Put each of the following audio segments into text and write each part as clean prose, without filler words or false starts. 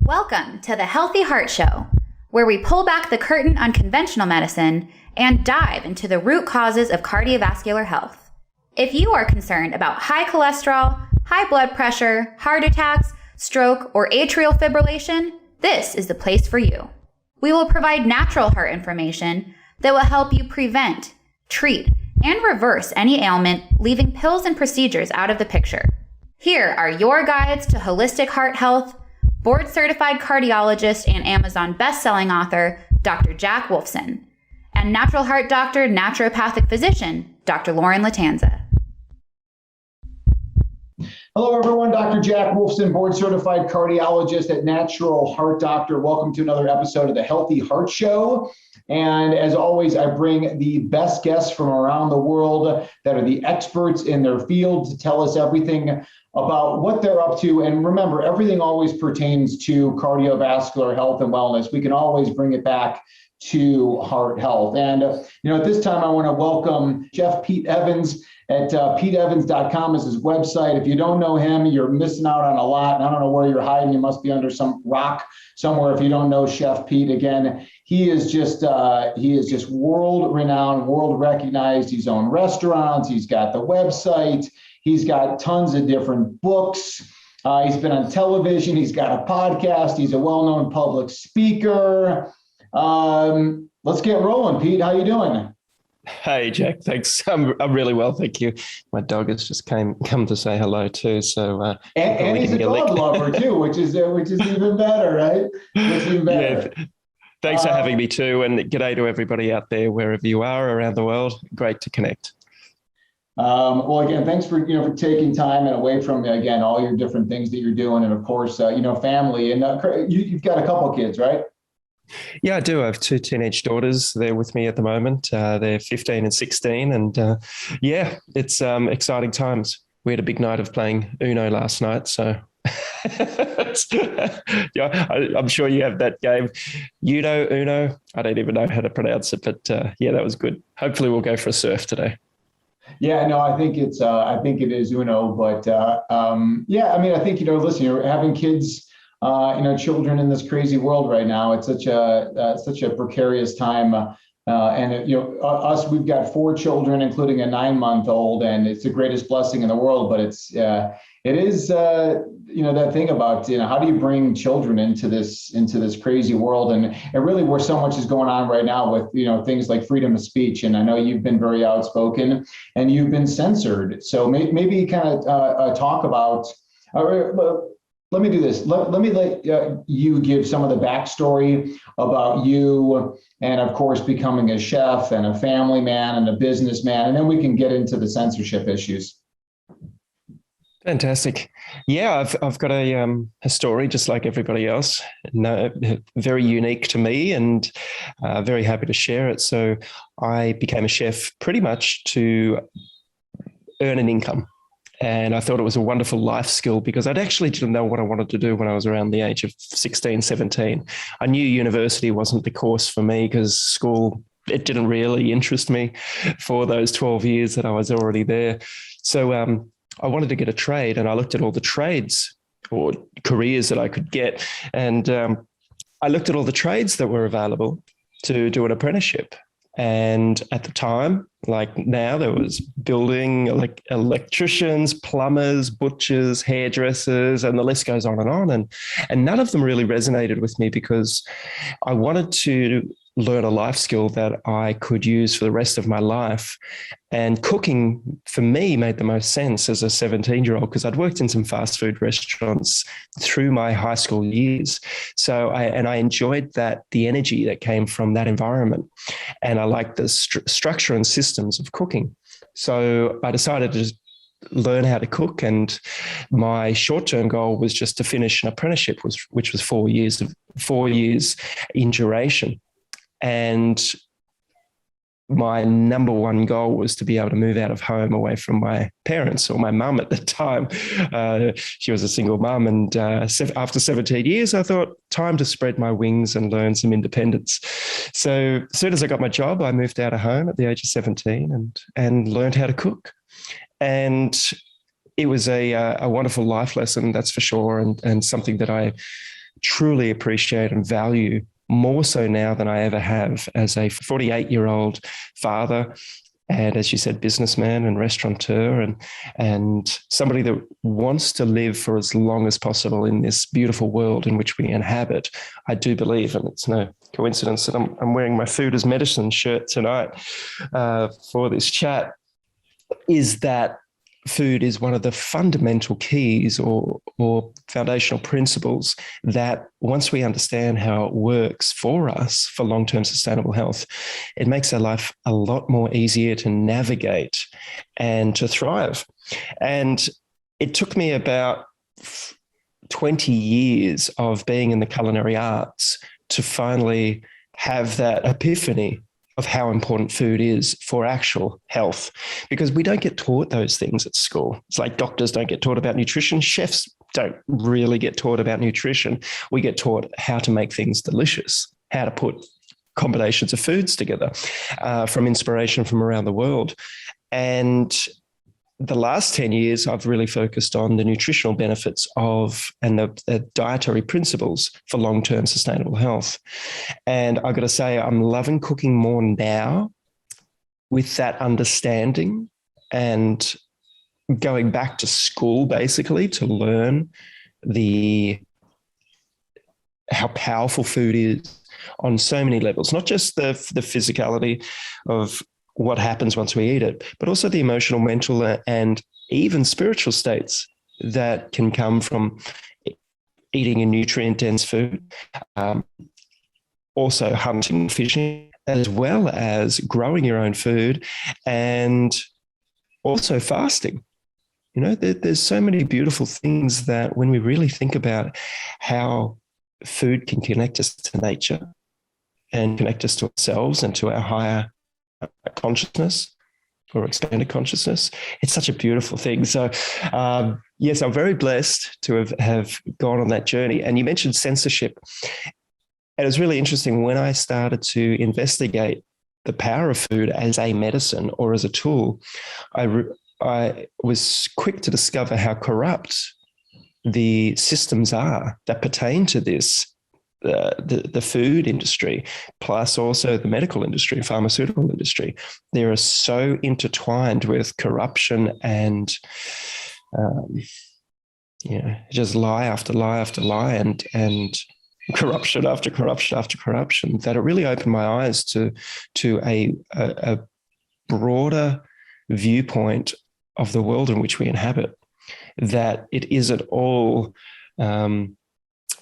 Welcome to the Healthy Heart Show, where we pull back the curtain on conventional medicine and dive into the root causes of cardiovascular health. If you are concerned about high cholesterol, high blood pressure, heart attacks, stroke, or atrial fibrillation, this is the place for you. We will provide natural heart information that will help you prevent, treat, and reverse any ailment, leaving pills and procedures out of the picture. Here are your guides to holistic heart health, board-certified cardiologist and Amazon best-selling author, Dr. Jack Wolfson, and natural heart doctor, naturopathic physician, Dr. Lauren Latanza. Hello, everyone. Dr. Jack Wolfson, board-certified cardiologist at Natural Heart Doctor. Welcome to another episode of the Healthy Heart Show. And as always, I bring the best guests from around the world that are the experts in their field to tell us everything about what they're up to. And remember, everything always pertains to cardiovascular health and wellness. We can always bring it back to heart health. And, at this time, I want to welcome Chef Pete Evans at PeteEvans.com is his website. If you don't know him, you're missing out on a lot. And I don't know where you're hiding. You must be under some rock somewhere if you don't know Chef Pete. Again, he is just world renowned, world recognized. He's owned restaurants. He's got the website. He's got tons of different books. He's been on television. He's got a podcast. He's a well-known public speaker. Let's get rolling, Pete. How you doing? Hey, Jack. Thanks. I'm really well, thank you. My dog has just come to say hello too. So and he's a dog lover too, which is even better, right? It's even better. Yeah. Thanks for having me too, and g'day to everybody out there wherever you are around the world. Great to connect. Well, again, thanks for taking time and away from again all your different things that you're doing, and of course, family. And you've got a couple of kids, right? Yeah, I do. I have two teenage daughters. They're with me at the moment. They're 15 and 16, and it's exciting times. We had a big night of playing Uno last night, so I'm sure you have that game. Uno. I don't even know how to pronounce it, but that was good. Hopefully, we'll go for a surf today. Yeah, no, I think it is Uno, but I think listen, you're having kids. Children in this crazy world right now. It's such a precarious time. Us, we've got 4 children, including a 9-month-old, and it's the greatest blessing in the world. But it is that thing about how do you bring children into this crazy world, and really where so much is going on right now with things like freedom of speech. And I know you've been very outspoken, and you've been censored. So maybe kind of talk about. Let me do this. Let me let you give some of the backstory about you and, of course, becoming a chef and a family man and a businessman, and then we can get into the censorship issues. Fantastic. Yeah, I've got a story just like everybody else, very unique to me, and very happy to share it. So I became a chef pretty much to earn an income. And I thought it was a wonderful life skill because I'd actually didn't know what I wanted to do when I was around the age of 16, 17. I knew university wasn't the course for me because school, it didn't really interest me for those 12 years that I was already there. So I wanted to get a trade, and I looked at all the trades or careers that I could get. And I looked at all the trades that were available to do an apprenticeship. And at the time, like now, there was building, like electricians, plumbers, butchers, hairdressers, and the list goes on. And none of them really resonated with me because I wanted to learn a life skill that I could use for the rest of my life. And cooking for me made the most sense as a 17-year-old because I'd worked in some fast food restaurants through my high school years. So I enjoyed the energy that came from that environment. And I liked the structure and systems of cooking. So I decided to learn how to cook, and my short-term goal was just to finish an apprenticeship, which was 4 years in duration. And my number one goal was to be able to move out of home away from my parents, or my mum at the time. She was a single mum. And after 17 years, I thought, time to spread my wings and learn some independence. So as soon as I got my job, I moved out of home at the age of 17 and learned how to cook. And it was a wonderful life lesson, that's for sure, and something that I truly appreciate and value more so now than I ever have as a 48-year-old father. And as you said, businessman and restaurateur, and somebody that wants to live for as long as possible in this beautiful world in which we inhabit. I do believe, and it's no coincidence that I'm wearing my Food as Medicine shirt tonight for this chat, is that food is one of the fundamental keys or foundational principles that once we understand how it works for us for long-term sustainable health, it makes our life a lot more easier to navigate and to thrive. And it took me about 20 years of being in the culinary arts to finally have that epiphany of how important food is for actual health, because we don't get taught those things at school. It's like doctors don't get taught about nutrition. Chefs don't really get taught about nutrition. We get taught how to make things delicious, how to put combinations of foods together from inspiration from around the world. And the last 10 years, I've really focused on the nutritional benefits of and the dietary principles for long-term sustainable health. And I've got to say, I'm loving cooking more now with that understanding and going back to school, basically, to learn how powerful food is on so many levels, not just the physicality of what happens once we eat it, but also the emotional, mental, and even spiritual states that can come from eating a nutrient-dense food, also hunting, fishing, as well as growing your own food and also fasting. You know, there's so many beautiful things that when we really think about how food can connect us to nature and connect us to ourselves and to our higher consciousness or expanded consciousness, it's such a beautiful thing. So yes, I'm very blessed to have gone on that journey. And you mentioned censorship. And it was really interesting when I started to investigate the power of food as a medicine or as a tool. I was quick to discover how corrupt the systems are that pertain to this, the food industry, plus also the medical industry, pharmaceutical industry. They are so intertwined with corruption and, just lie after lie after lie and corruption after corruption after corruption, that it really opened my eyes to a broader viewpoint of the world in which we inhabit, that it isn't all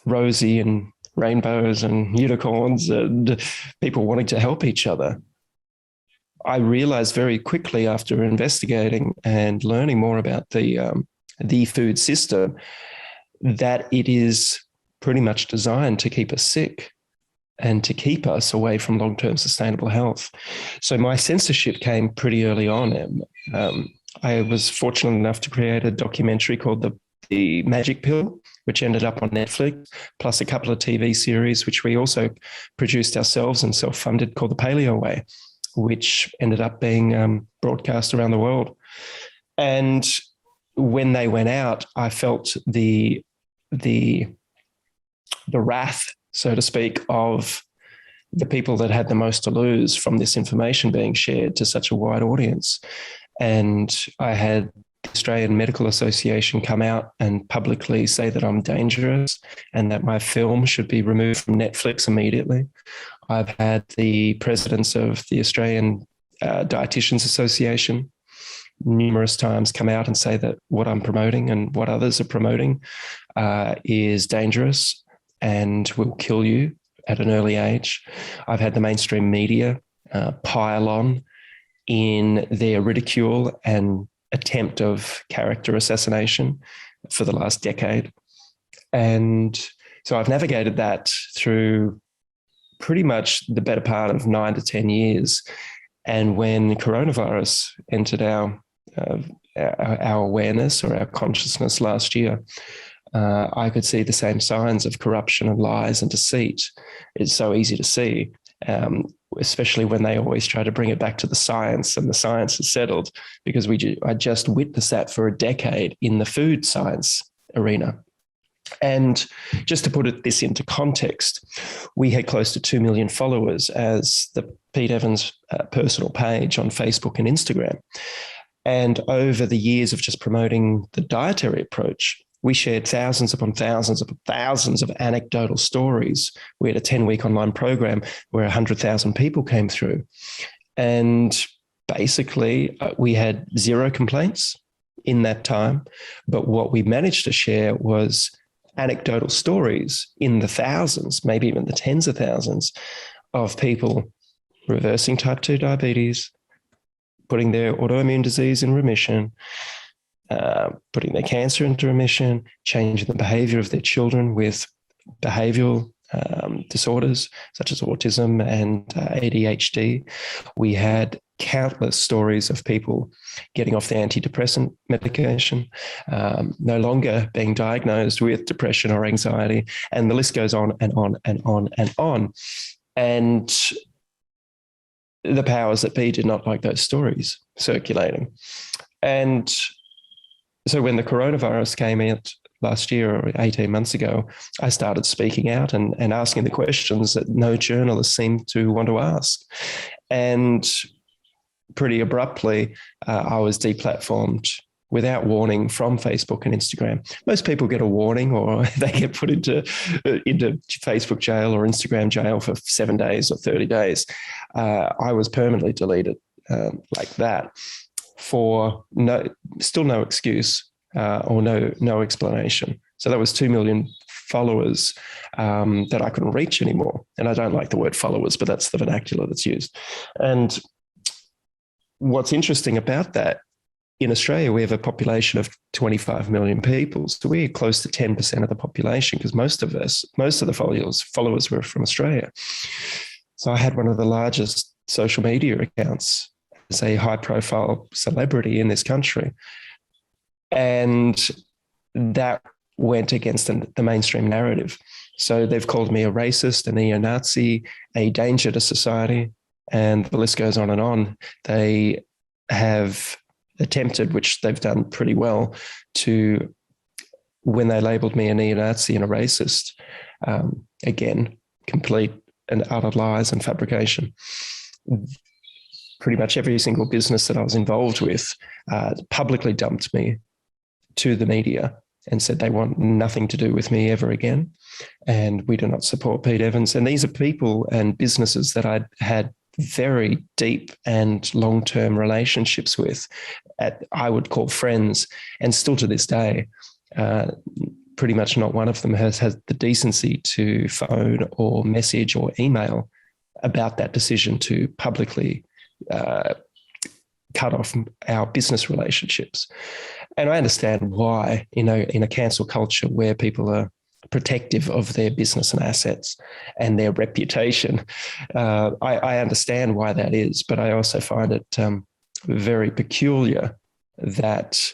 rosy and rainbows and unicorns and people wanting to help each other. I realized very quickly after investigating and learning more about the food system that it is pretty much designed to keep us sick and to keep us away from long-term sustainable health. So my censorship came pretty early on. I was fortunate enough to create a documentary called The Magic Pill, which ended up on Netflix, plus a couple of TV series, which we also produced ourselves and self-funded, called The Paleo Way, which ended up being broadcast around the world. And when they went out, I felt the wrath, so to speak, of the people that had the most to lose from this information being shared to such a wide audience. And I had the Australian Medical Association come out and publicly say that I'm dangerous and that my film should be removed from Netflix immediately. I've had the presidents of the Australian Dietitians Association numerous times come out and say that what I'm promoting and what others are promoting is dangerous and will kill you at an early age. I've had the mainstream media pile on in their ridicule and attempt of character assassination for the last decade. And so I've navigated that through pretty much the better part of 9 to 10 years. And when coronavirus entered our awareness or our consciousness last year, I could see the same signs of corruption and lies and deceit. It's so easy to see, especially when they always try to bring it back to the science, and the science is settled, because I just witnessed that for a decade in the food science arena. And just to put this into context, we had close to 2 million followers as the Pete Evans personal page on Facebook and Instagram. And over the years of just promoting the dietary approach, we shared thousands upon thousands of anecdotal stories. We had a 10-week online program where 100,000 people came through. And basically, we had 0 complaints in that time. But what we managed to share was anecdotal stories in the thousands, maybe even the tens of thousands of people reversing type 2 diabetes, putting their autoimmune disease in remission, putting their cancer into remission, changing the behavior of their children with behavioral disorders such as autism and ADHD. We had countless stories of people getting off the antidepressant medication, no longer being diagnosed with depression or anxiety, and the list goes on and on and on and on. And the powers that be did not like those stories circulating. And so when the coronavirus came out last year or 18 months ago, I started speaking out and asking the questions that no journalist seemed to want to ask. And pretty abruptly, I was deplatformed without warning from Facebook and Instagram. Most people get a warning or they get put into Facebook jail or Instagram jail for 7 days or 30 days. I was permanently deleted like that for still no excuse or no explanation. So that was 2 million followers that I couldn't reach anymore. And I don't like the word followers, but that's the vernacular that's used. And what's interesting about that, in Australia, we have a population of 25 million people. So we're close to 10% of the population because most of the followers were from Australia. So I had one of the largest social media accounts as a high-profile celebrity in this country. And that went against the mainstream narrative. So they've called me a racist, a neo-Nazi, a danger to society, and the list goes on and on. They have attempted, which they've done pretty well, to, when they labelled me a neo-Nazi and a racist, again, complete and utter lies and fabrication. Pretty much every single business that I was involved with publicly dumped me to the media and said they want nothing to do with me ever again. And we do not support Pete Evans. And these are people and businesses that I'd had very deep and long-term relationships with, I would call friends. And still to this day, pretty much not one of them has the decency to phone or message or email about that decision to publicly cut off our business relationships. And I understand why, in a cancel culture where people are protective of their business and assets and their reputation. I understand why that is, but I also find it very peculiar that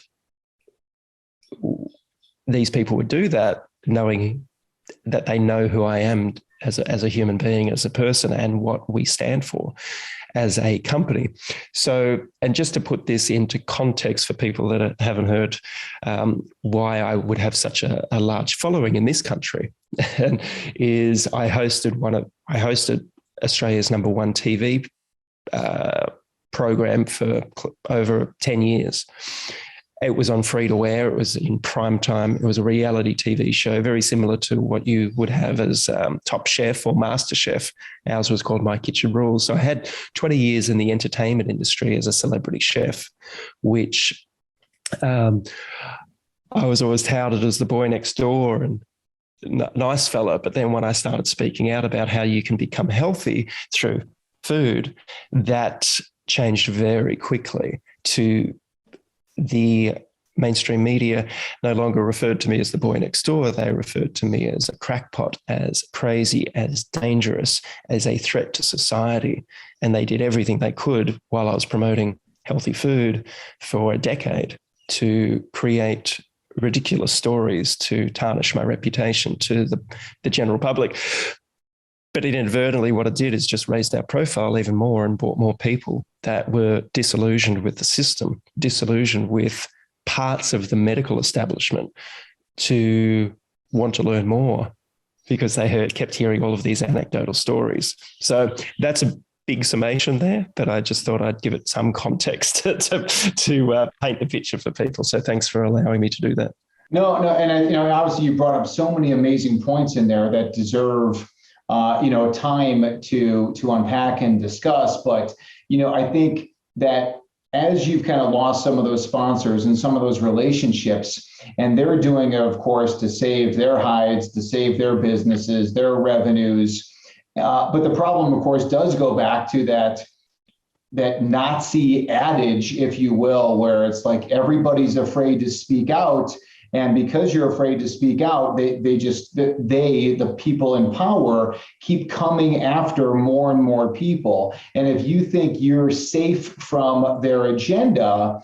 these people would do that, knowing that they know who I am as a human being, as a person, and what we stand for as a company. So, and just to put this into context for people that haven't heard why I would have such a large following in this country, is I hosted Australia's #1 TV program for over 10 years. It was on free to air. It was in prime time. It was a reality TV show, very similar to what you would have as Top Chef or Master Chef. Ours was called My Kitchen Rules. So I had 20 years in the entertainment industry as a celebrity chef, which I was always touted as the boy next door and nice fella. But then when I started speaking out about how you can become healthy through food, that changed very quickly to the mainstream media no longer referred to me as the boy next door. They referred to me as a crackpot, as crazy, as dangerous, as a threat to society. And they did everything they could while I was promoting healthy food for a decade to create ridiculous stories to tarnish my reputation to the general public. But inadvertently, what it did is just raised our profile even more and brought more people that were disillusioned with the system, disillusioned with parts of the medical establishment to want to learn more because they kept hearing all of these anecdotal stories. So that's a big summation there, but I just thought I'd give it some context to paint the picture for people. So thanks for allowing me to do that. No, and obviously you brought up so many amazing points in there that deserve time to unpack and discuss. But I think that as you've kind of lost some of those sponsors and some of those relationships, and they're doing it, of course, to save their hides, to save their businesses, their revenues. But the problem, of course, does go back to that Nazi adage, if you will, where it's like everybody's afraid to speak out. And because you're afraid to speak out, the people in power, keep coming after more and more people. And if you think you're safe from their agenda,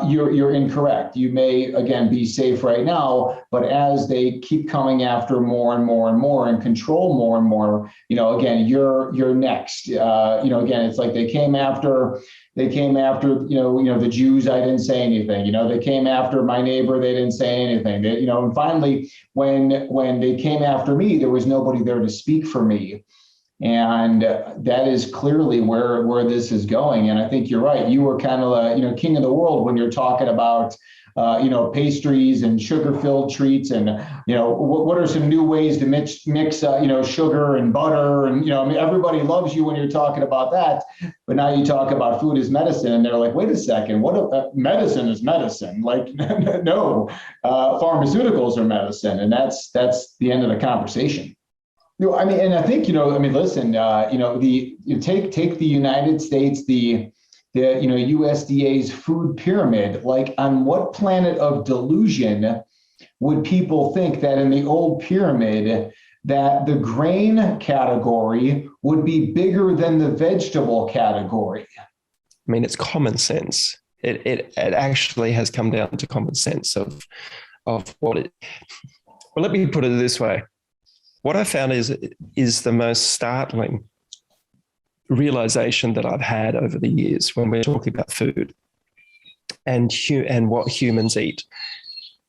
you're incorrect. You may, again, be safe right now, but as they keep coming after more and more and more and control more and more, again, you're next. Again, it's like they came after the Jews. I didn't say anything. They came after my neighbor. They didn't say anything. And finally, when they came after me, there was nobody there to speak for me. And that is clearly where this is going. And I think you're right. You were kind of king of the world when you're talking about pastries and sugar-filled treats, and what are some new ways to mix sugar and butter, and everybody loves you when you're talking about that. But now you talk about food as medicine, and they're like, wait a second, what medicine is medicine? Like, no, pharmaceuticals are medicine, and that's the end of the conversation. And I think listen, take the United States, the USDA's food pyramid. Like, on what planet of delusion would people think that in the old pyramid that the grain category would be bigger than the vegetable category? I mean, it's common sense. It actually has come down to common sense of what it. Well, let me put it this way. What I found is the most startling realization that I've had over the years when we're talking about food and what humans eat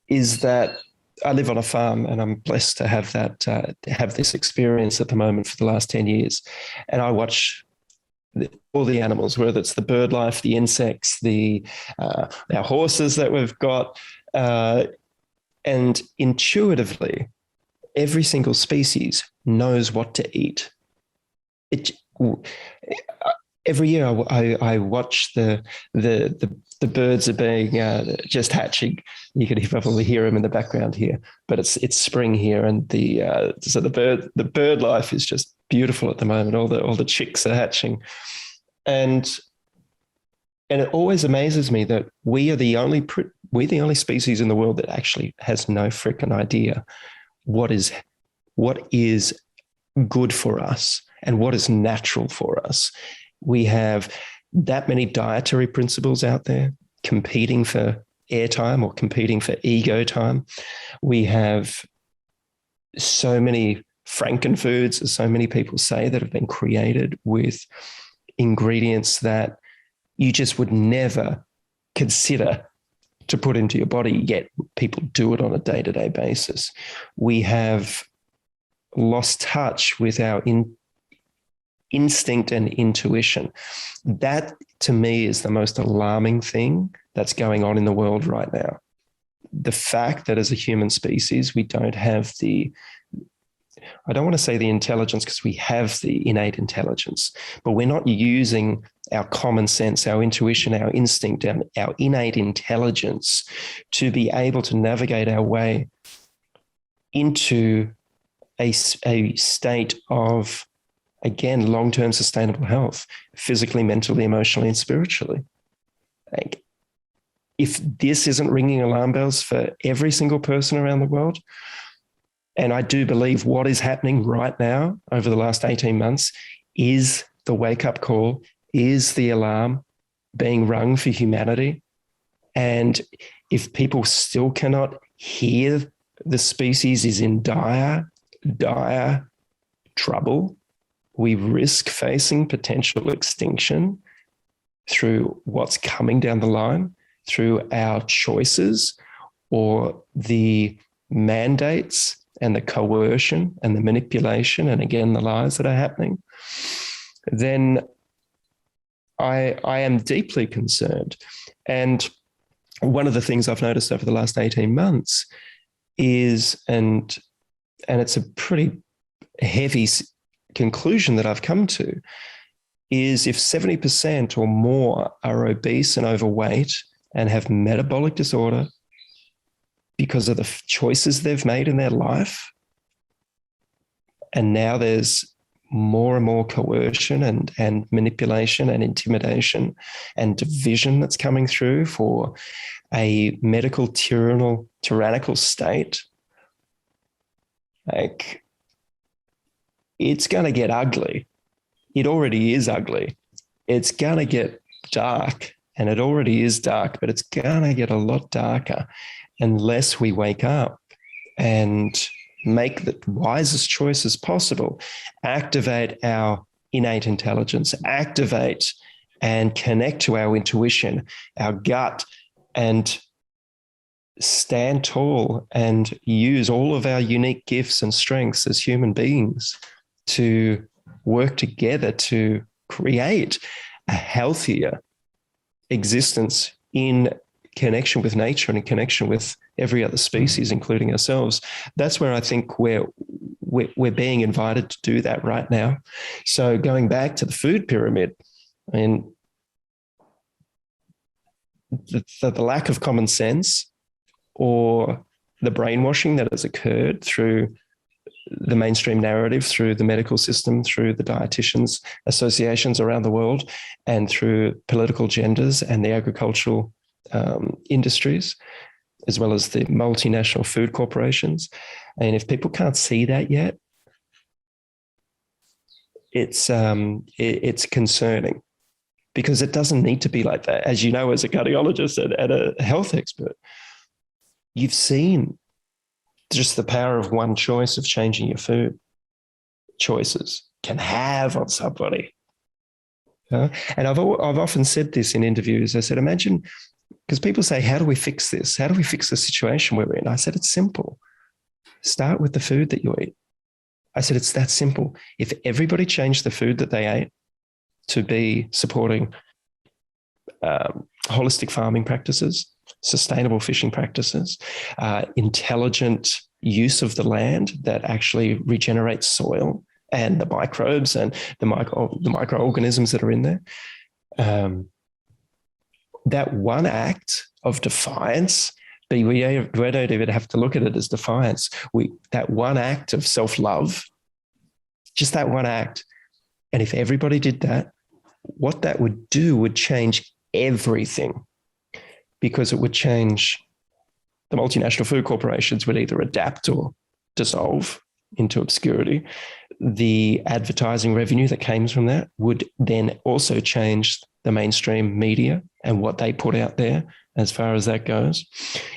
is that I live on a farm, and I'm blessed to have have this experience at the moment for the last 10 years. And I watch all the animals, whether it's the bird life, the insects, our horses that we've got, and intuitively, every single species knows what to eat. Every year I watch the birds are being just hatching. You can probably hear them in the background here, but it's spring here, and the bird life is just beautiful at the moment. All the chicks are hatching, and it always amazes me that we're the only species in the world that actually has no freaking idea what is good for us and what is natural for us. We have that many dietary principles out there competing for airtime or competing for ego time. We have so many frankenfoods, as so many people say, that have been created with ingredients that you just would never consider to put into your body, yet people do it on a day-to-day basis. We have lost touch with our instinct and intuition. That, to me, is the most alarming thing that's going on in the world right now. The fact that as a human species, we don't have I don't want to say the intelligence, because we have the innate intelligence, but we're not using our common sense, our intuition, our instinct, and our innate intelligence to be able to navigate our way into a state of, again, long-term sustainable health, physically, mentally, emotionally, and spiritually. Like, if this isn't ringing alarm bells for every single person around the world, and I do believe what is happening right now over the last 18 months is the wake-up call, is the alarm being rung for humanity. And if people still cannot hear the species is in dire trouble, we risk facing potential extinction through what's coming down the line, through our choices or the mandates and the coercion and the manipulation and again the lies that are happening, then I am deeply concerned. And one of the things I've noticed over the last 18 months is, and it's a pretty heavy conclusion that I've come to, is if 70% or more are obese and overweight and have metabolic disorder because of the choices they've made in their life, and now there's more and more coercion and manipulation and intimidation and division that's coming through for a medical tyrannical state, like, it's going to get ugly. It already is ugly. It's going to get dark, and it already is dark, but it's going to get a lot darker unless we wake up and make the wisest choices possible, activate our innate intelligence, activate and connect to our intuition, our gut, and stand tall and use all of our unique gifts and strengths as human beings to work together to create a healthier existence in connection with nature and in connection with every other species, including ourselves. That's where I think we're being invited to do that right now. So going back to the food pyramid, I mean, the lack of common sense or the brainwashing that has occurred through the mainstream narrative, through the medical system, through the dietitians associations around the world, and through political agendas and the agricultural industries, as well as the multinational food corporations. And if people can't see that yet, it's concerning, because it doesn't need to be like that. As you know, as a cardiologist and a health expert, you've seen just the power of one choice of changing your food choices can have on somebody. And I've often said this in interviews. I said, imagine, because people say, how do we fix this? How do we fix the situation we're in? I said, it's simple. Start with the food that you eat. I said, it's that simple. If everybody changed the food that they ate to be supporting holistic farming practices, sustainable fishing practices, intelligent use of the land that actually regenerates soil and the microbes and the microorganisms that are in there. That one act of defiance, but we don't even have to look at it as defiance. That one act of self-love, just that one act. And if everybody did that, what that would do would change everything, because it would change. The multinational food corporations would either adapt or dissolve into obscurity. The advertising revenue that came from that would then also change the mainstream media and what they put out there as far as that goes.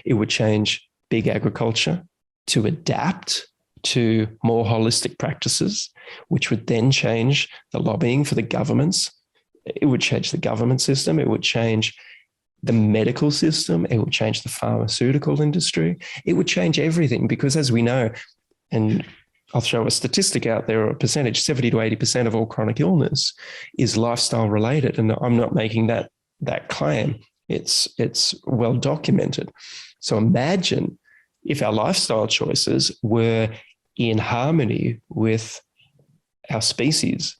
It would change big agriculture to adapt to more holistic practices, which would then change the lobbying for the governments. It would change the government system. It would change the medical system. It would change the pharmaceutical industry. It would change everything, because as we know, and I'll throw a statistic out there, or a percentage, 70 to 80% of all chronic illness is lifestyle related. And I'm not making that claim. It's well documented. So imagine if our lifestyle choices were in harmony with our species.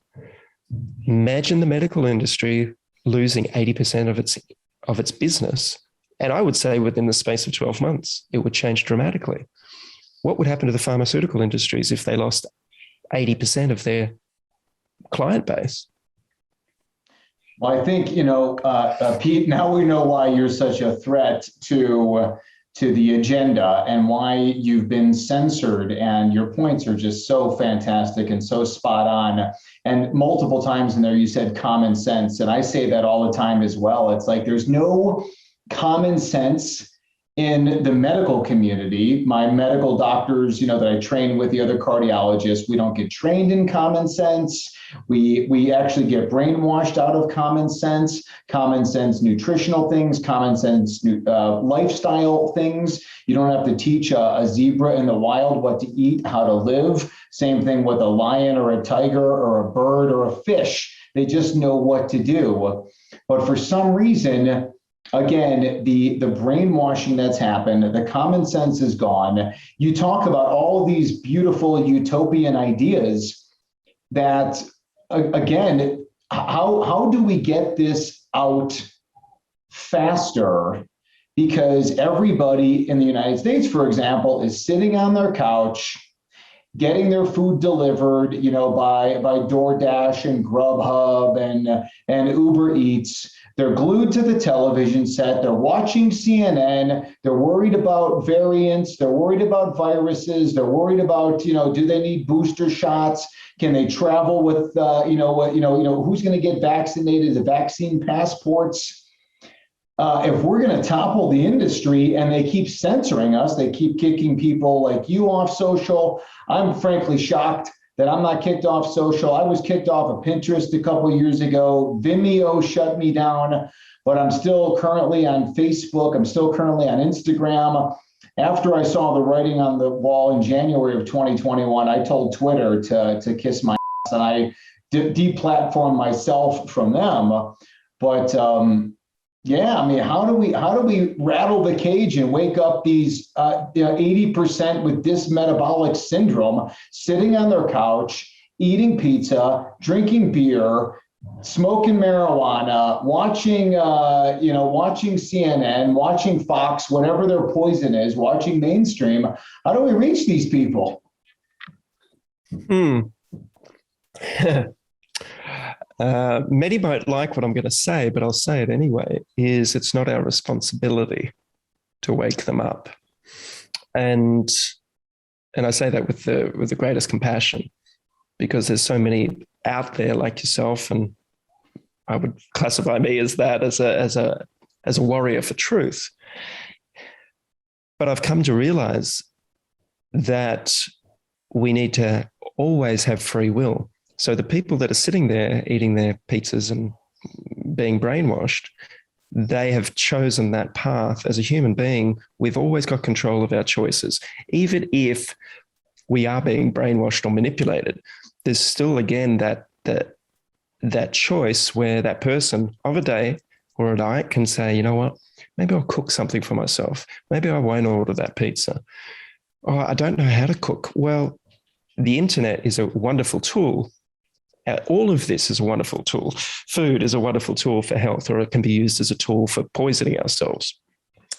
Imagine the medical industry losing 80% of its business. And I would say within the space of 12 months, it would change dramatically. What would happen to the pharmaceutical industries if they lost 80% of their client base? Well, I think, Pete, now we know why you're such a threat to the agenda and why you've been censored, and your points are just so fantastic and so spot on. And multiple times in there, you said common sense. And I say that all the time as well. It's like, there's no common sense in the medical community, my medical doctors, that I train with, the other cardiologists, we don't get trained in common sense. We actually get brainwashed out of common sense nutritional things, common sense lifestyle things. You don't have to teach a zebra in the wild what to eat, how to live. Same thing with a lion or a tiger or a bird or a fish. They just know what to do. But for some reason, again, the brainwashing that's happened, the common sense is gone. You talk about all of these beautiful utopian ideas that, again, how do we get this out faster? Because everybody in the United States, for example, is sitting on their couch, getting their food delivered, by DoorDash and Grubhub and Uber Eats. They're glued to the television set. They're watching CNN. They're worried about variants. They're worried about viruses. They're worried about, do they need booster shots? Can they travel with, who's going to get vaccinated? The vaccine passports. If we're going to topple the industry and they keep censoring us, they keep kicking people like you off social. I'm frankly shocked that I'm not kicked off social. I was kicked off of Pinterest a couple of years ago. Vimeo shut me down, but I'm still currently on Facebook. I'm still currently on Instagram. After I saw the writing on the wall in January of 2021, I told Twitter to kiss my ass, and I deplatformed myself from them. But yeah, I mean, how do we rattle the cage and wake up these 80% with dysmetabolic syndrome sitting on their couch, eating pizza, drinking beer, smoking marijuana, watching CNN, watching Fox, whatever their poison is, watching mainstream? How do we reach these people? Many might like what I'm going to say, but I'll say it anyway, is it's not our responsibility to wake them up. And I say that with the greatest compassion, because there's so many out there like yourself, and I would classify me as that, as a warrior for truth. But I've come to realize that we need to always have free will. So the people that are sitting there eating their pizzas and being brainwashed, they have chosen that path. As a human being, we've always got control of our choices. Even if we are being brainwashed or manipulated, there's still, again, that choice where that person of a day or a night can say, you know what, maybe I'll cook something for myself. Maybe I won't order that pizza. Oh, I don't know how to cook. Well, the internet is a wonderful tool. All of this is a wonderful tool. Food is a wonderful tool for health, or it can be used as a tool for poisoning ourselves.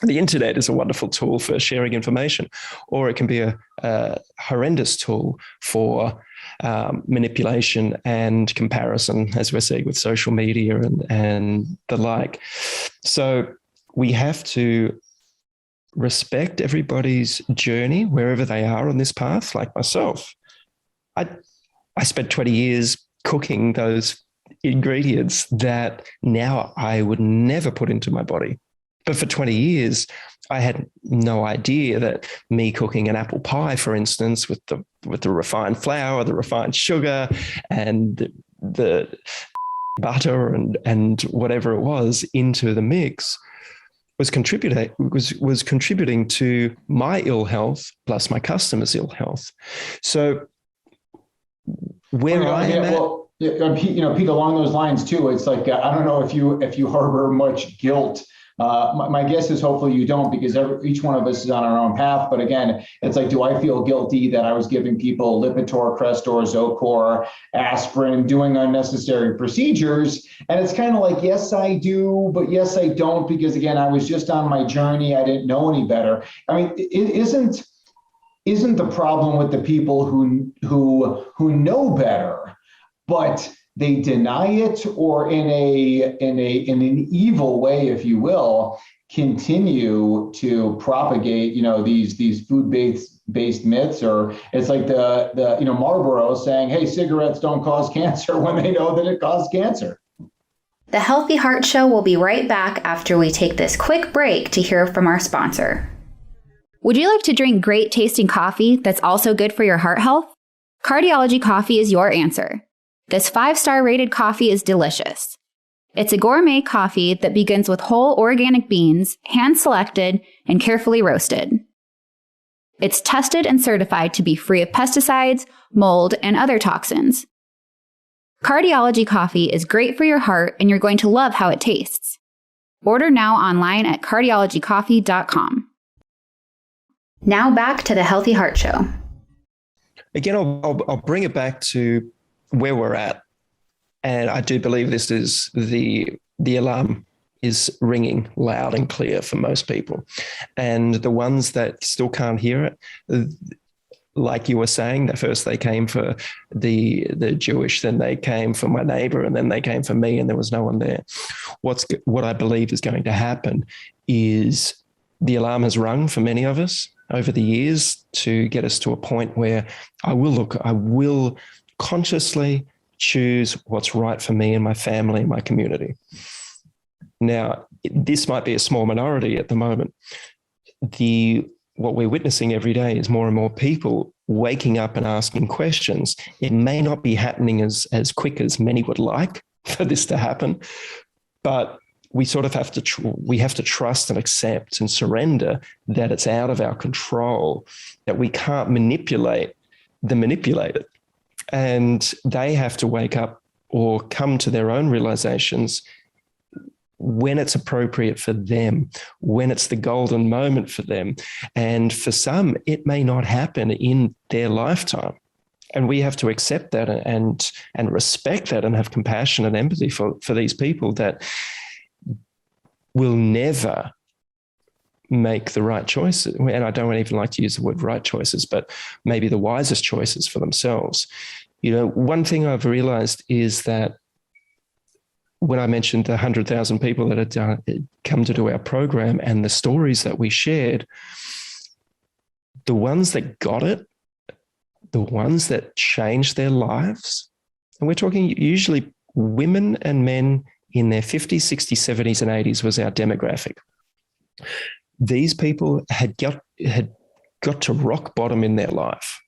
The internet is a wonderful tool for sharing information, or it can be a horrendous tool for manipulation and comparison, as we're seeing with social media and the like. So we have to respect everybody's journey wherever they are on this path. Like myself, I spent 20 years cooking those ingredients that now I would never put into my body. But for 20 years, I had no idea that me cooking an apple pie, for instance, with the refined flour, the refined sugar, and the butter and whatever it was into the mix was contributing to my ill health plus my customers' ill health. So where I am at, Pete, along those lines too, it's like, I don't know if you harbor much guilt. My guess is hopefully you don't, because each one of us is on our own path. But again, it's like, do I feel guilty that I was giving people Lipitor, Crestor, Zocor, aspirin, doing unnecessary procedures? And it's kind of like, yes, I do, but yes, I don't, because again, I was just on my journey. I didn't know any better. I mean, it isn't the problem with the people who know better, but they deny it, or in an evil way, if you will, continue to propagate, these food-based myths. Or it's like the Marlboro saying, hey, cigarettes don't cause cancer, when they know that it causes cancer. The Healthy Heart Show will be right back after we take this quick break to hear from our sponsor. Would you like to drink great tasting coffee that's also good for your heart health? Cardiology Coffee is your answer. This 5-star rated coffee is delicious. It's a gourmet coffee that begins with whole organic beans, hand-selected and carefully roasted. It's tested and certified to be free of pesticides, mold, and other toxins. Cardiology Coffee is great for your heart, and you're going to love how it tastes. Order now online at cardiologycoffee.com. Now back to the Healthy Heart Show. Again, I'll bring it back to where we're at. And I do believe this is the alarm is ringing loud and clear for most people. And the ones that still can't hear it, like you were saying, that first they came for the Jewish, then they came for my neighbor, and then they came for me, and there was no one there. What I believe is going to happen is the alarm has rung for many of us over the years to get us to a point where I will consciously choose what's right for me and my family and my community. Now, this might be a small minority at the moment. What we're witnessing every day is more and more people waking up and asking questions. It may not be happening as quick as many would like for this to happen, but we sort of have to trust and accept and surrender that it's out of our control, that we can't manipulate the manipulated. And they have to wake up or come to their own realizations when it's appropriate for them, when it's the golden moment for them. And for some, it may not happen in their lifetime. And we have to accept that and respect that and have compassion and empathy for these people that will never make the right choices. And I don't even like to use the word right choices, but maybe the wisest choices for themselves. You know, one thing I've realized is that when I mentioned the 100,000 people that had come to do our program and the stories that we shared, the ones that got it, the ones that changed their lives, and we're talking usually women and men in their 50s, 60s, 70s, and 80s was our demographic. These people had got to rock bottom in their life.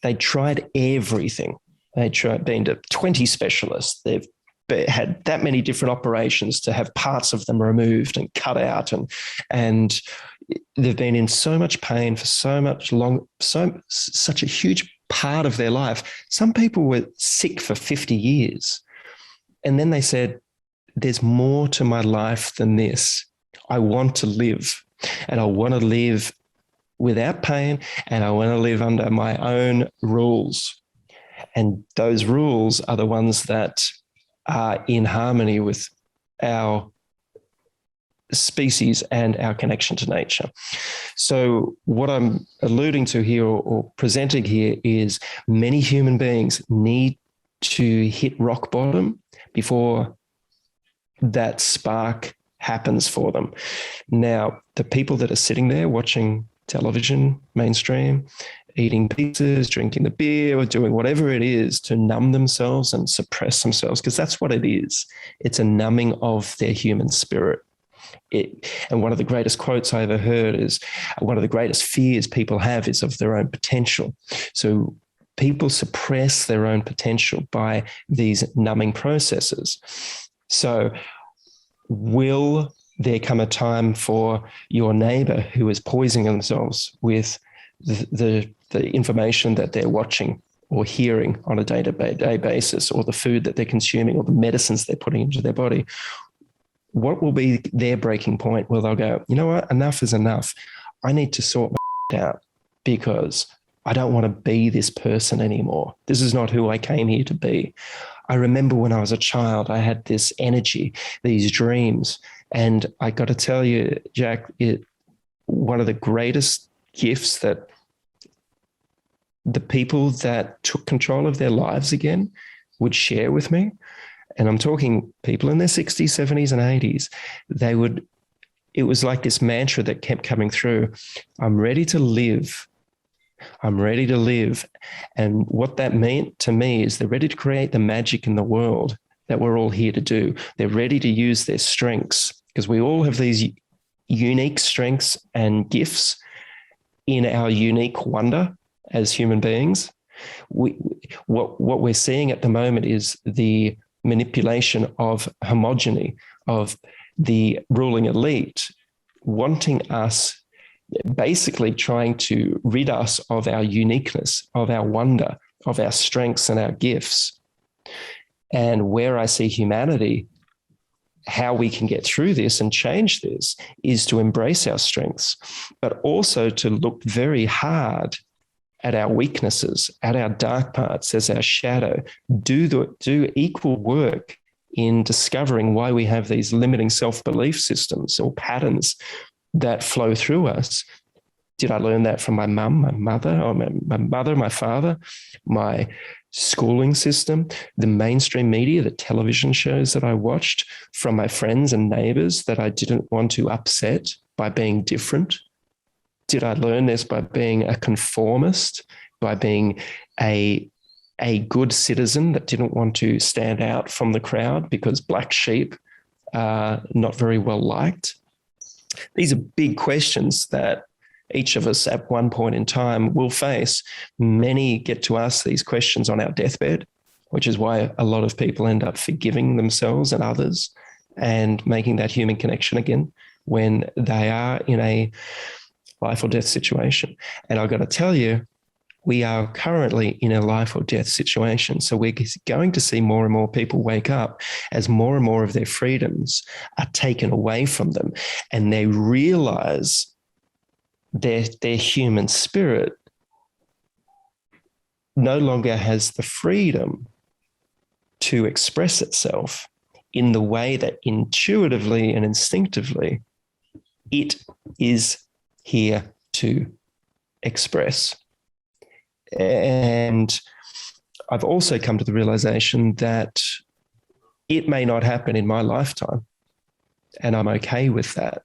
They tried everything. They tried being to 20 specialists. They've had that many different operations to have parts of them removed and cut out, and they've been in so much pain for such a huge part of their life. Some people were sick for 50 years, and then they said, "There's more to my life than this. I want to live, and I want to live without pain, and I want to live under my own rules." And those rules are the ones that are in harmony with our species and our connection to nature. So what I'm alluding to here or presenting here is many human beings need to hit rock bottom before that spark happens for them. Now, the people that are sitting there watching television, mainstream, eating pizzas, drinking the beer, or doing whatever it is to numb themselves and suppress themselves, because that's what it is. It's a numbing of their human spirit. And one of the greatest quotes I ever heard is, one of the greatest fears people have is of their own potential. So people suppress their own potential by these numbing processes. So will there come a time for your neighbor who is poisoning themselves with the information that they're watching or hearing on a day-to-day basis, or the food that they're consuming, or the medicines they're putting into their body? What will be their breaking point where they'll go, you know what, enough is enough. I need to sort my out because I don't want to be this person anymore. This is not who I came here to be. I remember when I was a child, I had this energy, these dreams. And I got to tell you, Jack, one of the greatest gifts that the people that took control of their lives again would share with me, and I'm talking people in their 60s, 70s, and 80s, it was like this mantra that kept coming through. I'm ready to live. I'm ready to live. And what that meant to me is they're ready to create the magic in the world that we're all here to do. They're ready to use their strengths, because we all have these unique strengths and gifts in our unique wonder as human beings. What we're seeing at the moment is the manipulation of homogeny, of the ruling elite wanting us, basically trying to rid us of our uniqueness, of our wonder, of our strengths and our gifts. And where I see humanity, how we can get through this and change this, is to embrace our strengths, but also to look very hard at our weaknesses, at our dark parts as our shadow, do equal work in discovering why we have these limiting self-belief systems or patterns that flow through us. Did I learn that from my mum, my mother, or my father, my schooling system, the mainstream media, the television shows that I watched, from my friends and neighbors that I didn't want to upset by being different? Did I learn this by being a conformist, by being a good citizen that didn't want to stand out from the crowd because black sheep are not very well liked? These are big questions that each of us at one point in time will face. Many get to ask these questions on our deathbed, which is why a lot of people end up forgiving themselves and others and making that human connection again when they are in a life or death situation. And I've got to tell you, we are currently in a life or death situation. So we're going to see more and more people wake up as more and more of their freedoms are taken away from them, and they realize their human spirit no longer has the freedom to express itself in the way that intuitively and instinctively it is here to express. And I've also come to the realization that it may not happen in my lifetime, and I'm okay with that.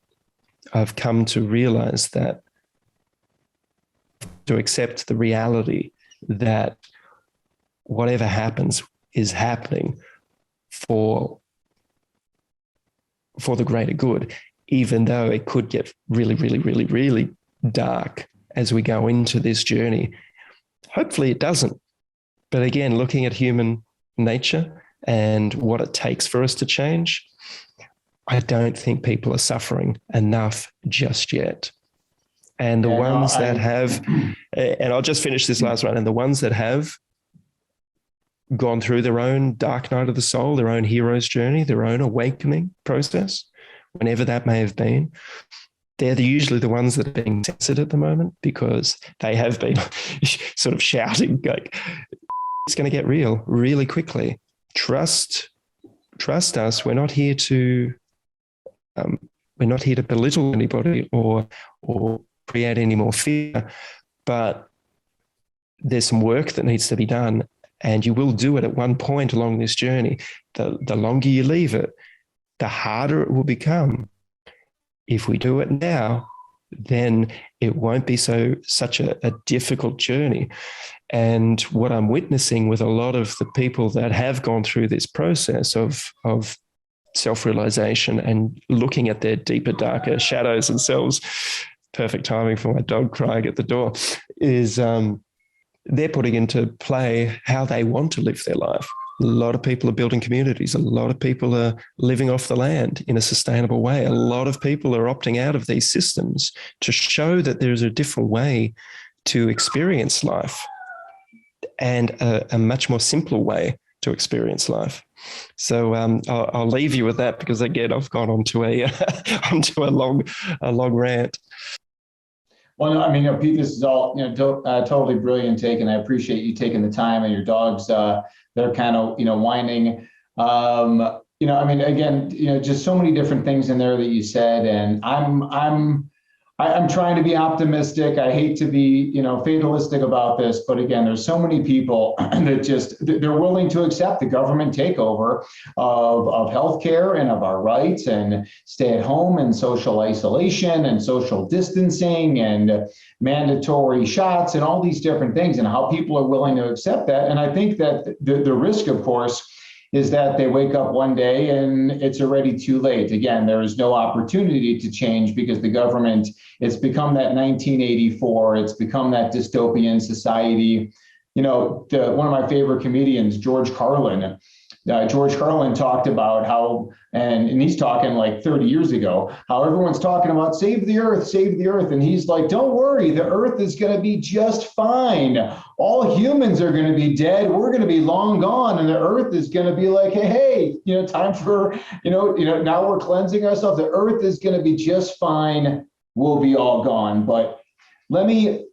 I've come to realize that, to accept the reality that whatever happens is happening for the greater good, even though it could get really, really, really, really dark as we go into this journey. Hopefully it doesn't. But again, looking at human nature and what it takes for us to change, I don't think people are suffering enough just yet. And the ones that have, and I'll just finish this last one, and the ones that have gone through their own dark night of the soul, their own hero's journey, their own awakening process, whenever that may have been, they're usually the ones that are being censored at the moment, because they have been sort of shouting, like, it's going to get real really quickly. Trust us. We're not here to belittle anybody or create any more fear, but there's some work that needs to be done, and you will do it at one point along this journey. The longer you leave it, the harder it will become. If we do it now, then it won't be such a difficult journey. And what I'm witnessing with a lot of the people that have gone through this process of self-realization and looking at their deeper, darker shadows themselves, perfect timing for my dog crying at the door, is they're putting into play how they want to live their life. A lot of people are building communities. A lot of people are living off the land in a sustainable way. A lot of people are opting out of these systems to show that there's a different way to experience life, and a much more simpler way to experience life. So I'll leave you with that, because again, I've gone onto a long rant. Well, no, I mean, Pete, this is all totally brilliant take, and I appreciate you taking the time, and your dogs. They're kind of whining. I mean, again, just so many different things in there that you said, and I'm trying to be optimistic. I hate to be, fatalistic about this, but again, there's so many people that they're willing to accept the government takeover of healthcare and of our rights, and stay at home and social isolation and social distancing and mandatory shots and all these different things, and how people are willing to accept that. And I think that the risk, of course, is that they wake up one day and it's already too late. Again, there is no opportunity to change because the government, it's become that 1984, it's become that dystopian society. One of my favorite comedians, George Carlin, talked about how, and he's talking like 30 years ago, how everyone's talking about save the earth. And he's like, don't worry, the earth is going to be just fine. All humans are going to be dead. We're going to be long gone. And the earth is going to be like, hey, time for, now we're cleansing ourselves. The earth is going to be just fine. We'll be all gone. But let me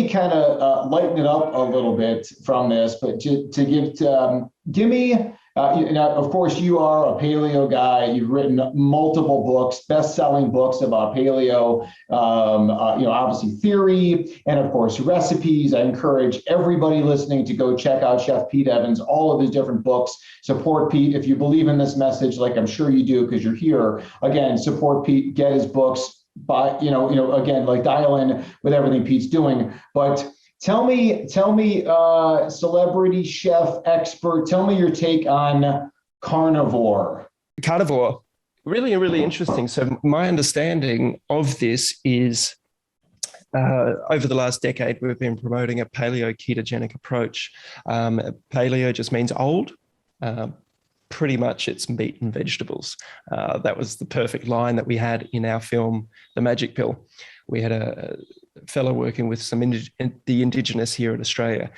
kind of lighten it up a little bit from this, but give me, of course, you are a paleo guy. You've written multiple books, best-selling books about paleo, obviously theory, and of course, recipes. I encourage everybody listening to go check out Chef Pete Evans, all of his different books. Support Pete. If you believe in this message, like I'm sure you do, because you're here, again, support Pete, get his books, but, again, like dial in with everything Pete's doing. But Tell me, celebrity chef expert, tell me your take on carnivore. Carnivore, really, really interesting. So my understanding of this is over the last decade, we've been promoting a paleo ketogenic approach. Paleo just means old. Pretty much it's meat and vegetables. That was the perfect line that we had in our film, The Magic Pill. We had a fellow working with the indigenous here in Australia.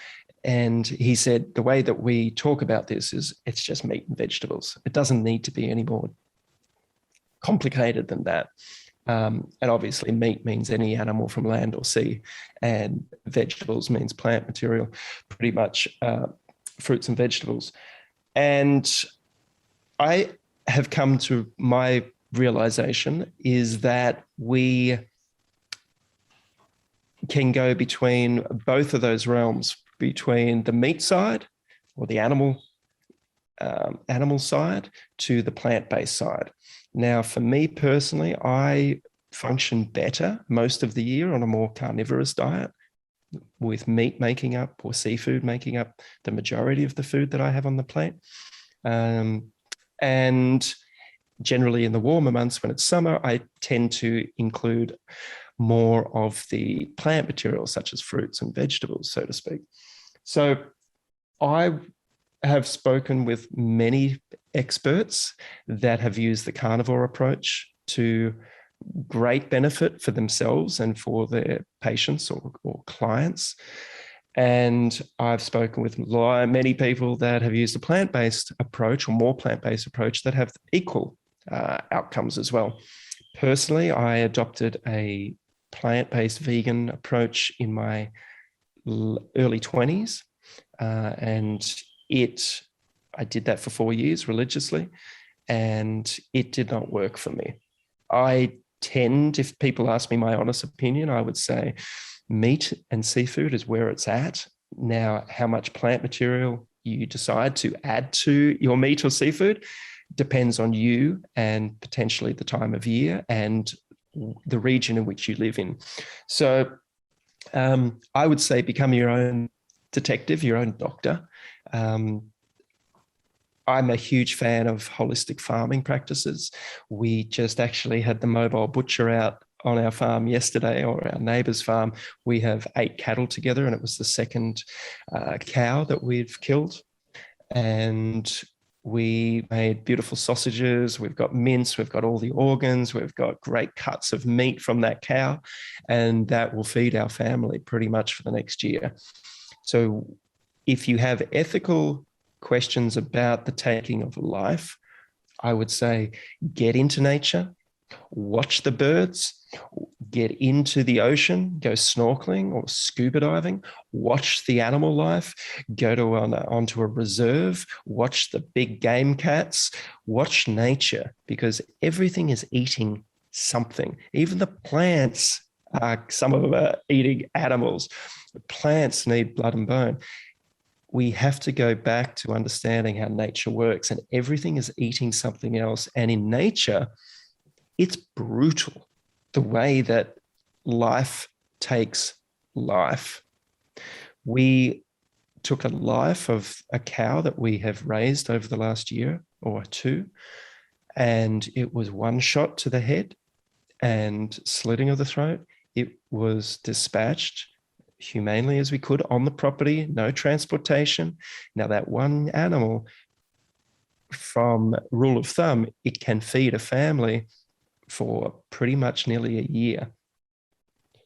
And he said, the way that we talk about this is it's just meat and vegetables. It doesn't need to be any more complicated than that. And obviously meat means any animal from land or sea, and vegetables means plant material, pretty much fruits and vegetables. And I have come to my realization is that we can go between both of those realms, between the meat side or the animal side to the plant-based side. Now, for me personally, I function better most of the year on a more carnivorous diet, with meat making up or seafood making up the majority of the food that I have on the plate. And generally in the warmer months when it's summer, I tend to include more of the plant materials such as fruits and vegetables, so to speak. So I have spoken with many experts that have used the carnivore approach to great benefit for themselves and for their patients or clients. And I've spoken with many people that have used a plant-based approach or more plant-based approach that have equal outcomes as well. Personally, I adopted a plant-based vegan approach in my early 20s. And I did that for 4 years religiously, and it did not work for me. If people ask me my honest opinion, I would say meat and seafood is where it's at. Now, how much plant material you decide to add to your meat or seafood depends on you and potentially the time of year and the region in which you live in. So I would say become your own detective, your own doctor. I'm a huge fan of holistic farming practices. We just actually had the mobile butcher out on our farm yesterday, or our neighbour's farm. We have 8 cattle together, and it was the second cow that we've killed. And we made beautiful sausages. We've got mince. We've got all the organs. We've got great cuts of meat from that cow, and that will feed our family pretty much for the next year. So if you have ethical questions about the taking of life, I would say get into nature, watch the birds, get into the ocean, go snorkeling or scuba diving, watch the animal life, go onto a reserve, watch the big game cats, watch nature, because everything is eating something. Even the plants, some of them are eating animals. The plants need blood and bone. We have to go back to understanding how nature works, and everything is eating something else. And in nature, it's brutal, the way that life takes life. We took a life of a cow that we have raised over the last year or two, and it was one shot to the head and slitting of the throat. It was dispatched humanely as we could on the property, no transportation. Now that one animal, from rule of thumb, it can feed a family for pretty much nearly a year.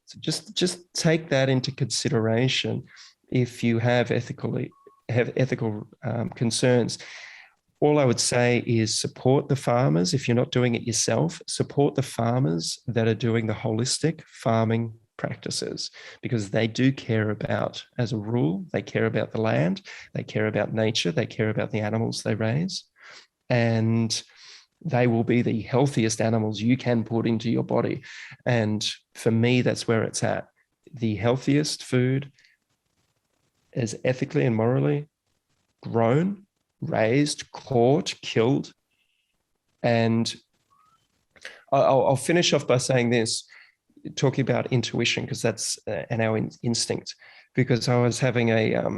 So just take that into consideration if you have ethical concerns. All I would say is support the farmers. If you're not doing it yourself, support the farmers that are doing the holistic farming practices, because they do care about, as a rule, they care about the land, they care about nature, they care about the animals they raise, and they will be the healthiest animals you can put into your body. And for me, that's where it's at. The healthiest food is ethically and morally grown, raised, caught, killed. And I'll finish off by saying this, talking about intuition, because that's our instinct. Because I was having a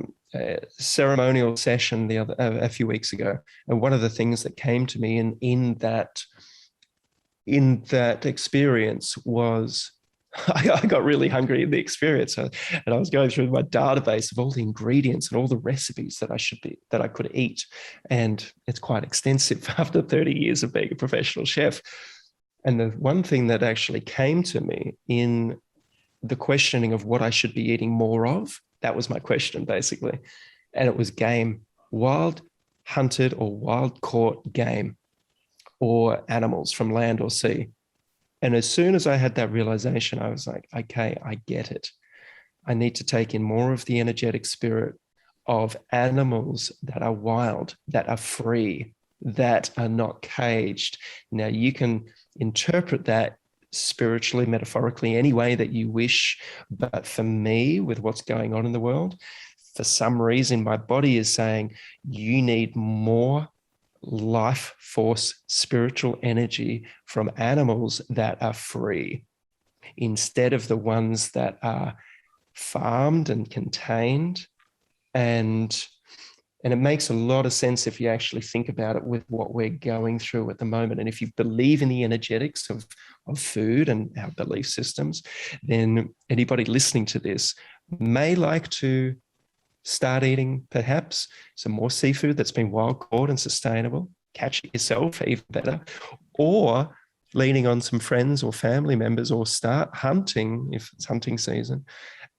ceremonial session a few weeks ago, and one of the things that came to me in that experience was I got really hungry in the experience, and I was going through my database of all the ingredients and all the recipes that I could eat, and it's quite extensive after 30 years of being a professional chef. And the one thing that actually came to me in the questioning of what I should be eating more of, that was my question basically, and it was game, wild hunted or wild caught game, or animals from land or sea. And as soon as I had that realization, I was like, okay, I get it. I need to take in more of the energetic spirit of animals that are wild, that are free, that are not caged. Now, you can interpret that spiritually, metaphorically, any way that you wish. But for me, with what's going on in the world, for some reason, my body is saying, you need more life force, spiritual energy from animals that are free, instead of the ones that are farmed and contained. And it makes a lot of sense if you actually think about it with what we're going through at the moment. And if you believe in the energetics of food and our belief systems, then anybody listening to this may like to start eating perhaps some more seafood that's been wild caught and sustainable, catch it yourself, even better, or leaning on some friends or family members, or start hunting if it's hunting season,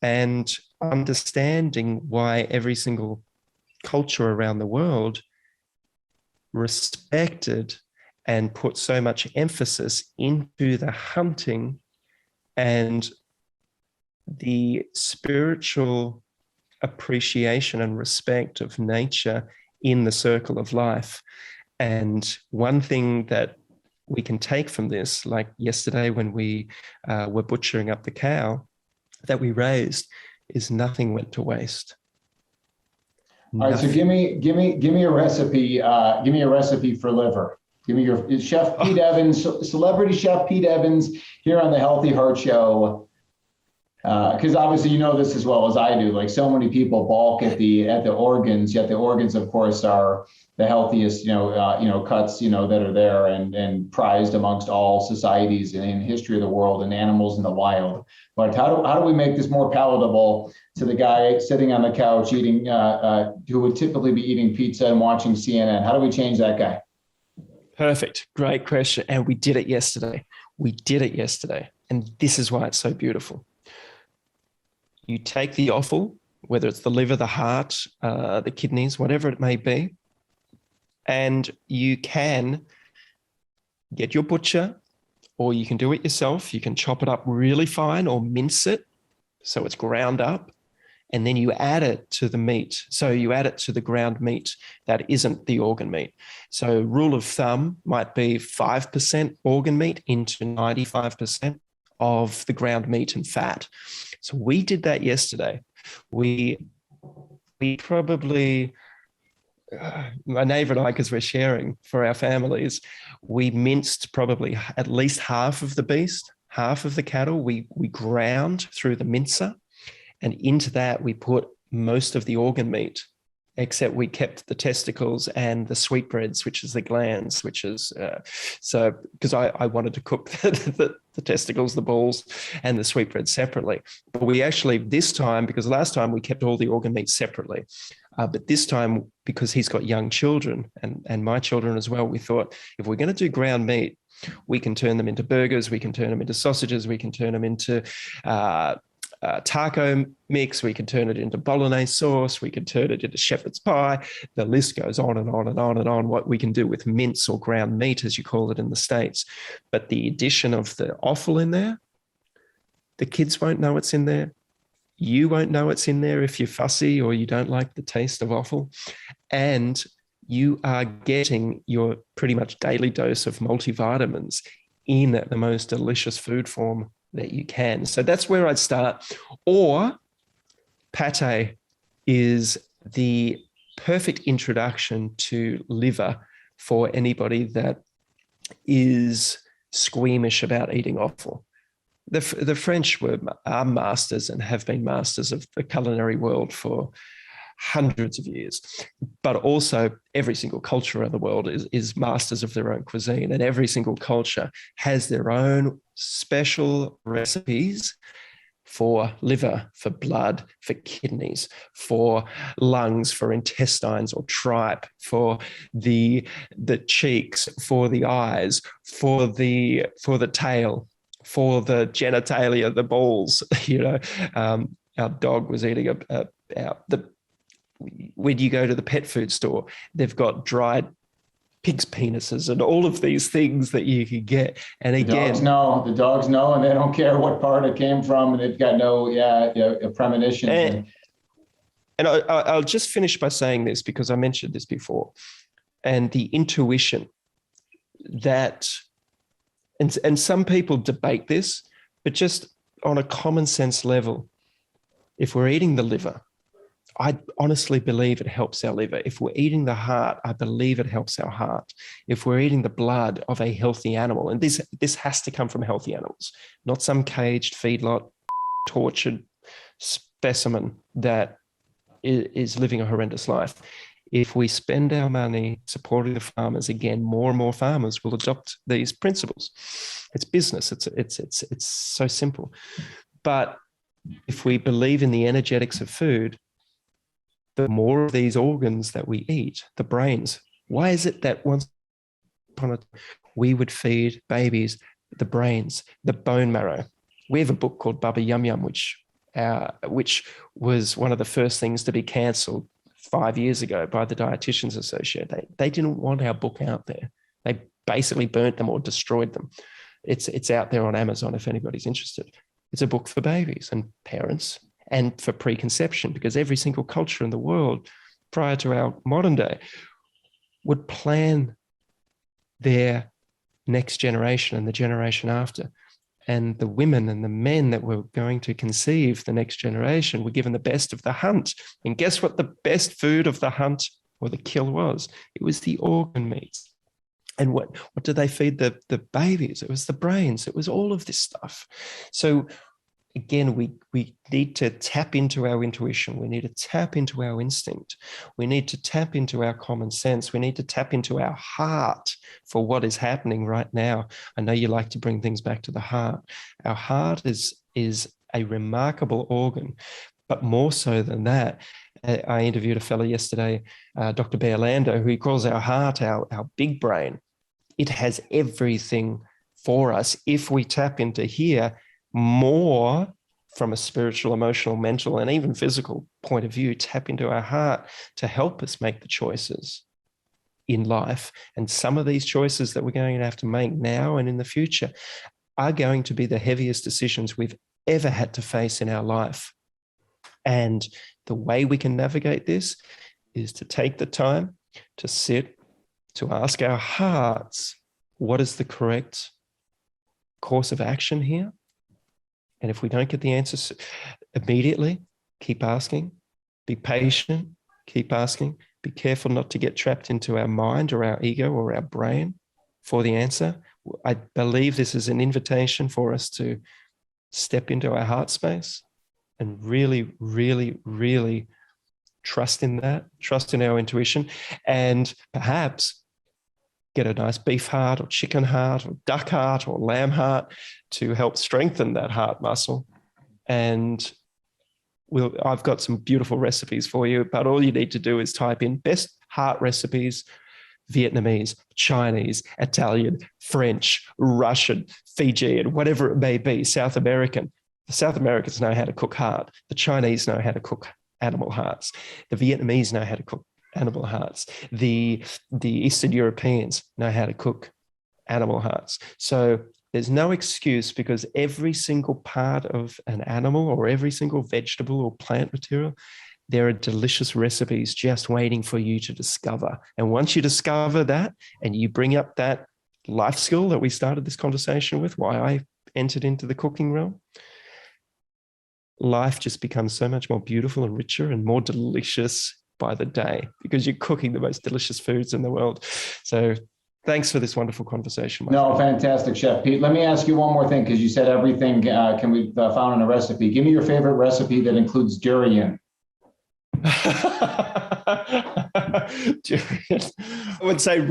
and understanding why every single culture around the world respected and put so much emphasis into the hunting and the spiritual appreciation and respect of nature in the circle of life. And one thing that we can take from this, like yesterday when we were butchering up the cow that we raised, is nothing went to waste. All right, so give me a recipe. Give me a recipe for liver. Give me your Chef Pete Evans, celebrity chef Pete Evans, here on the Healthy Heart Show. Because obviously you know this as well as I do. Like, so many people balk at the organs, yet the organs, of course, are the healthiest cuts that are there and prized amongst all societies in history of the world, and animals in the wild. But how do we make this more palatable to the guy sitting on the couch eating, who would typically be eating pizza and watching CNN? How do we change that guy? Perfect. Great question. And we did it yesterday. And this is why it's so beautiful. You take the offal, whether it's the liver, the heart, the kidneys, whatever it may be, and you can get your butcher, or you can do it yourself. You can chop it up really fine or mince it so it's ground up, and then you add it to the meat. So you add it to the ground meat that isn't the organ meat. So rule of thumb might be 5% organ meat into 95% of the ground meat and fat. So we did that yesterday. We probably, my neighbor and I, because we're sharing for our families, we minced probably at least half of the beast, half of the cattle. We ground through the mincer, and into that we put most of the organ meat, except we kept the testicles and the sweetbreads, which is the glands, which is so because I wanted to cook the testicles, the balls, and the sweetbreads separately. But we actually, this time, because last time we kept all the organ meat separately, but this time, because he's got young children and my children as well, we thought if we're going to do ground meat, we can turn them into burgers, we can turn them into sausages, we can turn them into taco mix, we can turn it into bolognese sauce, we can turn it into shepherd's pie. The list goes on and on and on and on, what we can do with mince or ground meat, as you call it in the States. But the addition of the offal in there, the kids won't know it's in there. You won't know it's in there if you're fussy or you don't like the taste of offal. And you are getting your pretty much daily dose of multivitamins in the most delicious food form that you can. So that's where I'd start. Or pate is the perfect introduction to liver for anybody that is squeamish about eating offal. The French are masters and have been masters of the culinary world for hundreds of years, but also every single culture in the world is masters of their own cuisine, and every single culture has their own special recipes for liver, for blood, for kidneys, for lungs, for intestines or tripe, for the cheeks, for the eyes, for the tail, for the genitalia, the balls. Our dog was eating when you go to the pet food store, they've got dried pig's penises and all of these things that you can get. And again, the dogs know, and they don't care what part it came from, and they've got no premonitions. And I'll just finish by saying this, because I mentioned this before, and the intuition that, and some people debate this, but just on a common sense level, if we're eating the liver, I honestly believe it helps our liver. If we're eating the heart, I believe it helps our heart. If we're eating the blood of a healthy animal, and this has to come from healthy animals, not some caged feedlot, tortured specimen that is living a horrendous life. If we spend our money supporting the farmers, again, more and more farmers will adopt these principles. It's business. It's so simple. But if we believe in the energetics of food, the more of these organs that we eat, the brains. Why is it that once upon a time we would feed babies the brains, the bone marrow? We have a book called Baba Yum Yum, which was one of the first things to be cancelled 5 years ago by the Dietitians Association. They didn't want our book out there. They basically burnt them or destroyed them. It's out there on Amazon if anybody's interested. It's a book for babies and parents, and for preconception, because every single culture in the world prior to our modern day would plan their next generation and the generation after. And the women and the men that were going to conceive the next generation were given the best of the hunt. And guess what the best food of the hunt or the kill was? It was the organ meats. And what did they feed the babies? It was the brains. It was all of this stuff. So again, we need to tap into our intuition. We need to tap into our instinct. We need to tap into our common sense. We need to tap into our heart for what is happening right now. I know you like to bring things back to the heart. Our heart is a remarkable organ, but more so than that, I interviewed a fellow yesterday, Dr. Bearlando, who he calls our heart our big brain. It has everything for us if we tap into here more from a spiritual, emotional, mental, and even physical point of view, tap into our heart to help us make the choices in life. And some of these choices that we're going to have to make now and in the future are going to be the heaviest decisions we've ever had to face in our life. And the way we can navigate this is to take the time to sit, to ask our hearts, what is the correct course of action here? And if we don't get the answers immediately, keep asking, be patient, keep asking, be careful not to get trapped into our mind or our ego or our brain for the answer. I believe this is an invitation for us to step into our heart space and really, really, really trust in that, trust in our intuition, and perhaps get a nice beef heart or chicken heart or duck heart or lamb heart to help strengthen that heart muscle. And I've got some beautiful recipes for you, but all you need to do is type in best heart recipes, Vietnamese, Chinese, Italian, French, Russian, Fijian, whatever it may be, South American. The South Americans know how to cook heart. The Chinese know how to cook animal hearts. The Vietnamese know how to cook animal hearts. The Eastern Europeans know how to cook animal hearts. So there's no excuse, because every single part of an animal or every single vegetable or plant material, there are delicious recipes just waiting for you to discover. And once you discover that and you bring up that life skill that we started this conversation with, why I entered into the cooking realm, life just becomes so much more beautiful and richer and more delicious by the day, because you're cooking the most delicious foods in the world. So thanks for this wonderful conversation. No, fantastic, Chef Pete. Let me ask you one more thing, because you said everything can be found in a recipe. Give me your favorite recipe that includes durian. Durian. I would say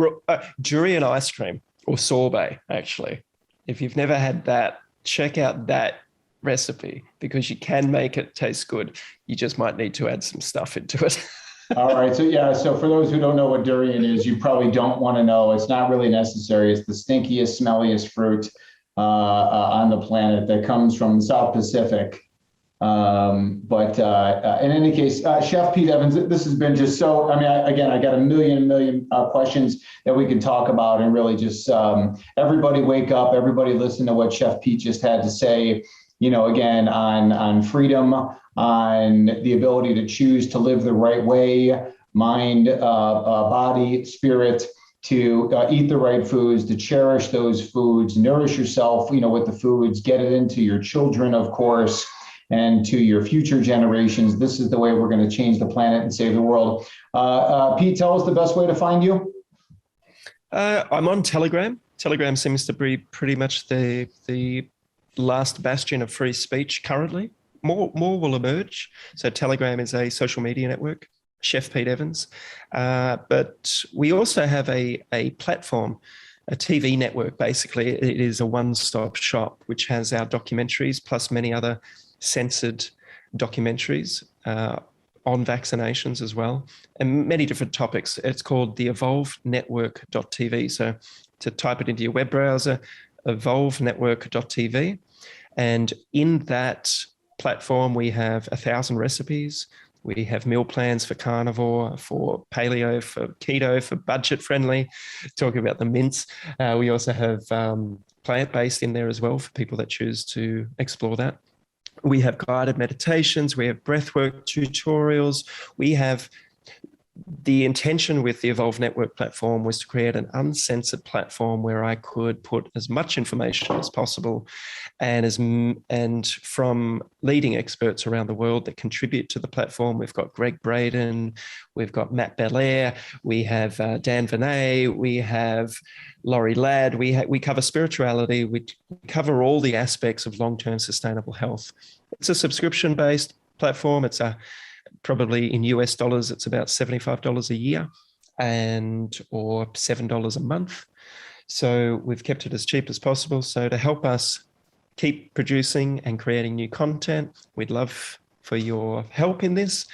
durian ice cream or sorbet, actually. If you've never had that, check out that recipe, because you can make it taste good. You just might need to add some stuff into it. All right. So for those who don't know what durian is, you probably don't want to know. It's not really necessary. It's the stinkiest, smelliest fruit on the planet that comes from the South Pacific. But in any case, Chef Pete Evans, this has been just so, I got a million questions that we can talk about, and really just everybody wake up, everybody listen to what Chef Pete just had to say, again, on freedom, on the ability to choose to live the right way, mind, body, spirit, to eat the right foods, to cherish those foods, nourish yourself, with the foods, get it into your children, of course, and to your future generations. This is the way we're going to change the planet and save the world. Pete, tell us the best way to find you. I'm on Telegram. Telegram seems to be pretty much the last bastion of free speech currently. More will emerge. So Telegram is a social media network, Chef Pete Evans. But we also have a platform, a TV network, basically. It is a one-stop shop, which has our documentaries plus many other censored documentaries on vaccinations as well, and many different topics. It's called the evolvenetwork.tv. So to type it into your web browser, evolvenetwork.tv. And in that platform, we have 1,000 recipes. We have meal plans for carnivore, for paleo, for keto, for budget friendly, talking about the mints. We also have plant-based in there as well for people that choose to explore that. We have guided meditations, we have breathwork tutorials. We have the intention with the Evolve Network platform was to create an uncensored platform where I could put as much information as possible, and from leading experts around the world that contribute to the platform. We've got Greg Braden, we've got Matt Belair, we have Dan Vinay, we have Laurie Ladd. We cover spirituality. We cover all the aspects of long-term sustainable health. It's a subscription-based platform. It's probably in US dollars, it's about $75 a year or $7 a month. So we've kept it as cheap as possible. So to help us keep producing and creating new content, we'd love for your help in this.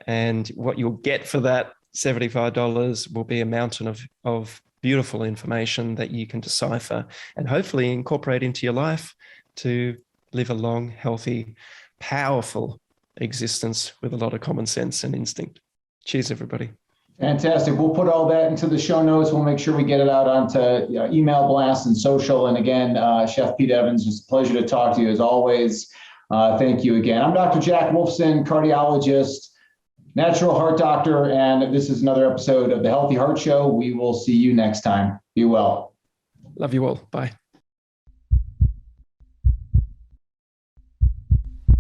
And what you'll get for that $75 will be a mountain of beautiful information that you can decipher and hopefully incorporate into your life to live a long, healthy, powerful existence with a lot of common sense and instinct. Cheers, everybody. Fantastic. We'll put all that into the show notes. We'll make sure we get it out onto email blasts and social. And again, Chef Pete Evans, it's a pleasure to talk to you as always. Thank you again. I'm Dr. Jack Wolfson, cardiologist, natural heart doctor, and this is another episode of the Healthy Heart Show. We will see you next time. Be well. Love you all. Bye.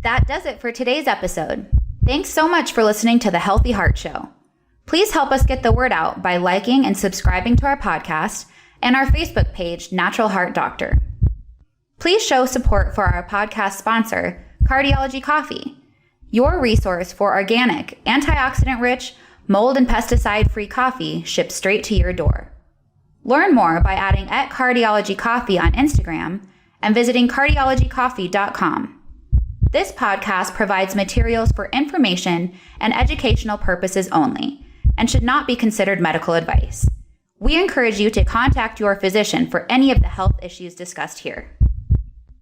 That does it for today's episode. Thanks so much for listening to the Healthy Heart Show. Please help us get the word out by liking and subscribing to our podcast and our Facebook page, Natural Heart Doctor. Please show support for our podcast sponsor, Cardiology Coffee. your resource for organic, antioxidant-rich, mold and pesticide-free coffee shipped straight to your door. Learn more by adding @cardiologycoffee on Instagram and visiting cardiologycoffee.com. This podcast provides materials for information and educational purposes only and should not be considered medical advice. We encourage you to contact your physician for any of the health issues discussed here.